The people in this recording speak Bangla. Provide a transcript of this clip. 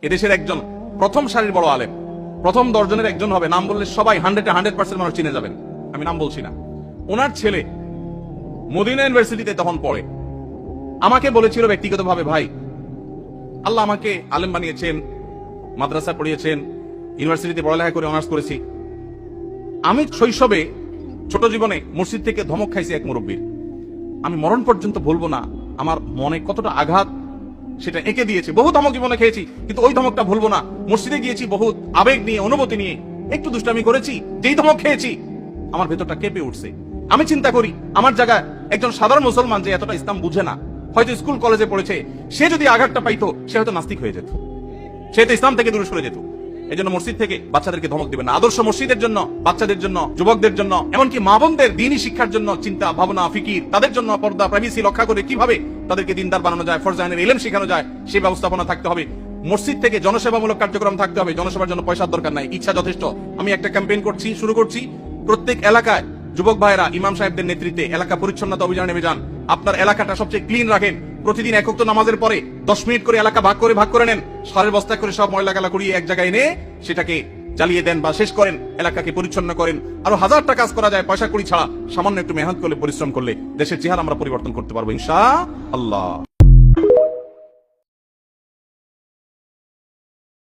এদেশের একজন প্রথম সারির বড় আলেম, প্রথম 10 জনের একজন হবে, নাম বললে সবাই 100% মানুষ চিনে যাবেন, আমি নাম বলছি না। ওনার ছেলে মদিনা ইউনিভার্সিটিতে তখন পড়ে। আমাকে বলেছিল ব্যক্তিগতভাবে, ভাই আল্লাহ আমাকে আলেম বানিয়েছেন, মাদ্রাসা পড়িয়েছেন, ইউনিভার্সিটিতে পড়ালেখা করে অনার্স করেছি। আমি শৈশবে ছোট জীবনে মসজিদ থেকে ধমক খাইছি এক মুরব্বীর। আমি মরণ পর্যন্ত ভুলবো না আমার মনে কতটা আঘাত সেটা এঁকে দিয়েছে। বহু ধমক জীবনে খেয়েছি, কিন্তু ওই ধমকটা ভুলবো না। মসজিদে গিয়েছি বহুত আবেগ নিয়ে, অনুভূতি নিয়ে, একটু দুষ্টামি করেছি, যেই ধমক খেয়েছি আমার ভেতরটা কেঁপে উঠছে। আমি চিন্তা করি আমার জায়গায় একজন সাধারণ মুসলমান যে এতটা ইসলাম বুঝে না, হয়তো স্কুল কলেজে পড়েছে, সে যদি আঘাতটা পাইতো সে হয়তো নাস্তিক হয়ে যেত, সে তো ইসলাম থেকে দূরে সরে যেত। এই জন্য মসজিদ থেকে বাচ্চাদেরকে ধমক দিবেন না। আদর্শ মসজিদের জন্য, বাচ্চাদের জন্য, যুবকদের জন্য, এমনকি মা বোনদের দ্বীনি শিক্ষার জন্য চিন্তা ভাবনা ফিকির, তাদের জন্য পর্দা প্রাইভেসি রক্ষা করে কিভাবে তাদেরকে দিনদার বানানো যায়, ফরজ আইনের ইলম শেখানো যায়, সেই ব্যবস্থাপনা থাকতে হবে। মসজিদ থেকে জনসেবামূলক কার্যক্রম থাকতে হবে। জনসেবার জন্য পয়সার দরকার নাই, ইচ্ছা যথেষ্ট। আমি একটা ক্যাম্পেইন শুরু করছি। প্রত্যেক এলাকায় যুবক ভাইয়েরা ইমাম সাহেবদের নেতৃত্বে এলাকা পরিচ্ছন্নতা অভিযানে নেমে যান। আপনার এলাকাটা সবচেয়ে ক্লিন রাখেন। প্রতিদিন এক ওয়াক্ত নামাজের পরে 10 মিনিট করে এলাকা ভাগ করে নেন। সারের বস্তা করে সব ময়লা গালা কুড়িয়ে এক জায়গায় এনে সেটাকে জ্বালিয়ে দেন বা শেষ করেন, এলাকাকে পরিচ্ছন্ন করেন। আরো হাজারটা কাজ করা যায় পয়সা কড়ি ছাড়া। সামান্য একটু মেহনত করলে, পরিশ্রম করলে দেশের চেহারা আমরা পরিবর্তন করতে পারবো ইনশাআল্লাহ।